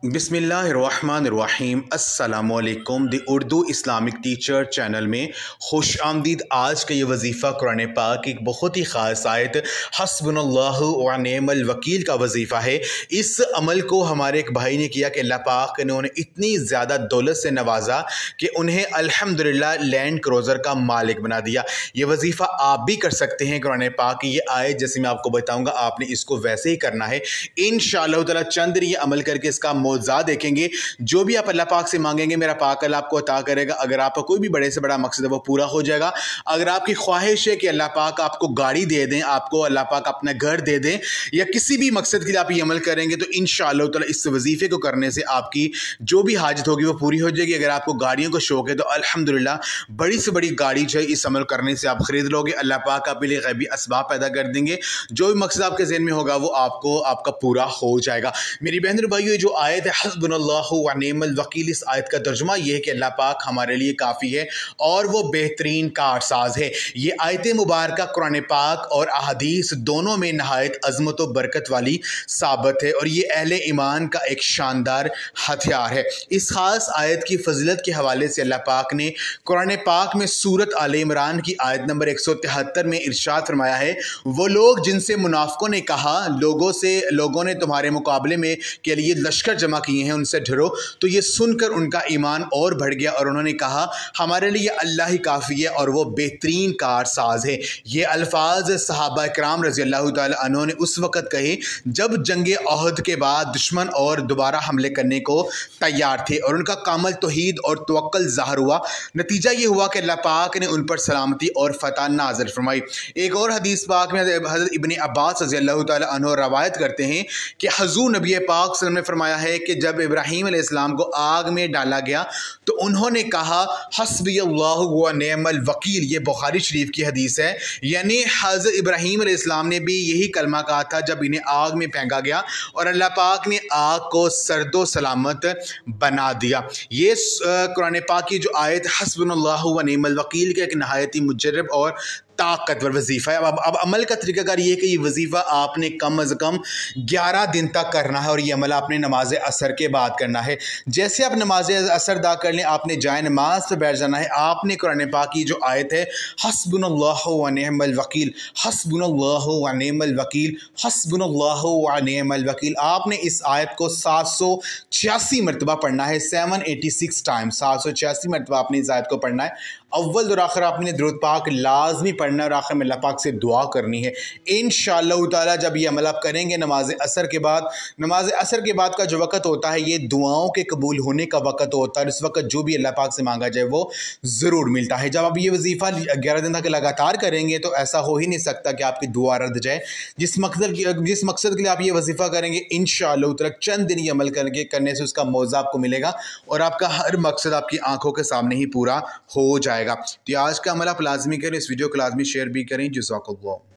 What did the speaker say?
बिस्मिल्लाहिर्रहमानिर्रहीम अस्सलामुअलैकुम the Urdu Islamic teacher channel में खुश आमदीद। आज का ये वजीफ़ा कुरान पाक एक बहुत ही ख़ास आयत हस्बुनल्लाहु व निअमल वकील का वजीफ़ा है। इस अमल को हमारे एक भाई ने किया कि अल्लाह पाक ने उन्हें इतनी ज़्यादा दौलत से नवाजा कि उन्हें अल्हम्दुलिल्लाह लैंड क्रूज़र का मालिक बना दिया। ये वजीफ़ा आप भी कर सकते हैं। कुरान पाक की ये आयत जैसे मैं आपको बताऊँगा, आपने इसको वैसे ही करना है इंशाअल्लाह ताला। चंद दिन ये अमल करके इसका मौज़ा देखेंगे। जो भी आप अल्लाह पाक से मांगेंगे मेरा पाक अल्लाह आपको अता करेगा। अगर आपका कोई भी बड़े से बड़ा मकसद है वो पूरा हो जाएगा। अगर आपकी ख्वाहिश है कि अल्लाह पाक आपको गाड़ी दे दें, आपको अल्लाह पाक अपना घर दे दें, या किसी भी मकसद के लिए आप ये अमल करेंगे तो इंशाअल्लाह ताला इस वजीफ़े को करने से आपकी जो भी हाजत होगी वो पूरी हो जाएगी। अगर आपको गाड़ियों का शौक़ है तो अल्हम्दुलिल्लाह बड़ी से बड़ी गाड़ी जो है इस अमल करने से आप ख़रीद लोगे। अल्लाह पाक आपके लिए ग़ैबी असबाब पैदा कर देंगे। जो भी मकसद आपके ज़हन में होगा वो आपको आपका पूरा हो जाएगा। मेरी बहन और भाइयों, जो आयत है हस्बुनल्लाहु व निअमल वकील, इस आयत का तर्जुमा ये है कि अल्लाह पाक हमारे लिए काफ़ी है और वो बेहतरीन कारसाज है। ये आयत मुबारक कुरान पाक और अहादीस दोनों में नहायत अज़मत व बरकत वाली साबित है और ये अहले ईमान का एक शानदार हथियार है। इस ख़ास आयत की फजीलत के हवाले से अल्लाह पाक ने कुरान पाक में सूरत आले इमरान की आयत नंबर 173 में इरशाद फरमाया है, वो लोग जिनसे मुनाफिकों ने कहा लोगों ने तुम्हारे मुकाबले में के लिए लश्कर जमा किए हैं, उनसे डरो, तो ये सुनकर उनका ईमान और बढ़ गया और उन्होंने कहा हमारे लिए अल्लाह ही काफ़ी है और वो बेहतरीन कारसाज है। ये अल्फाज सहाबा कराम रज़ी अल्लाह तआला अन्हुम ने उस वक़्त कहे जब जंग ओहद के बाद दुश्मन और दोबारा हमले करने को तैयार थे और उनका कामल तौहीद और तवक्कुल ज़ाहिर हुआ। नतीजा ये हुआ कि अल्लाह पाक ने उन पर सलामती और फ़तह नाज़िल फरमाई। एक और हदीस पाक में हज़रत इब्न अब्बास रज़ी अल्लाह तआला अन्हु रवायत करते हैं कि हुज़ूर नबी पाक सल्लल्लाहु अलैहि वसल्लम ने फरमाया है कि जब इब्राहीम अलैहिस्सलाम को आग में डाला गया तो उन्होंने कहा हस्बी अल्लाहु व निअमल वकील। ये बुखारी शरीफ की हदीस है, यानी हज़रत इब्राहीम अलैहिस्सलाम ने भी यही कलमा कहा था जब इन्हें आग में फेंका गया और अल्लाह पाक ने आग को सर्दो सलामत बना दिया। ये कुरान पाक की जो आयत हस्बुनल्लाहु व निअमल वकील का एक नहायत ही मुजर्रब और ताकतवर वजीफ़ा है। अब अमल का तरीक़ाकार ये है कि ये वजीफ़ा आपने कम अज़ कम 11 दिन तक करना है और ये अमल आपने नमाज असर के बाद करना है। जैसे आप नमाज असर अदा कर लें, आपने जाए नमाज पर बैठ जाना है। आपने कुरान पाक की जो आयत है हस्बुनल्लाहु व निअमल वकील, हस्बुनल्लाहु व निअमल वकील, हस्बुनल्लाहु व निअमल वकील, आपने इस आयत को 786 मरतबा पढ़ना है। 786 टाइम्स, 786 मरतबा आपने इस आयत को पढ़ना है। अव्वल और आखिर आपने दुरूद पाक लाजमी पढ़ना है और आखिर में अल्लाह पाक से दुआ करनी है। इंशाअल्लाह ताला जब ये अमल आप करेंगे नमाज असर के बाद का जो वक़्त होता है ये दुआओं के कबूल होने का वक़्त होता है। इस वक्त जो भी अल्लाह पाक से मांगा जाए वो ज़रूर मिलता है। जब आप ये वजीफ़ा 11 दिन तक लगातार करेंगे तो ऐसा हो ही नहीं सकता कि आपकी दुआ रद्द जाए। जिस मकसद के लिए आप ये वजीफ़ा करेंगे इंशाअल्लाह ताला चंद दिन ये अमल करने से उसका मौज़ा आपको मिलेगा और आपका हर मकसद आपकी आँखों के सामने ही पूरा हो जाएगा। तो आज का अमल आप लाजमी करें, इस वीडियो को लाजमी शेयर भी करें। जज़ाकल्लाह।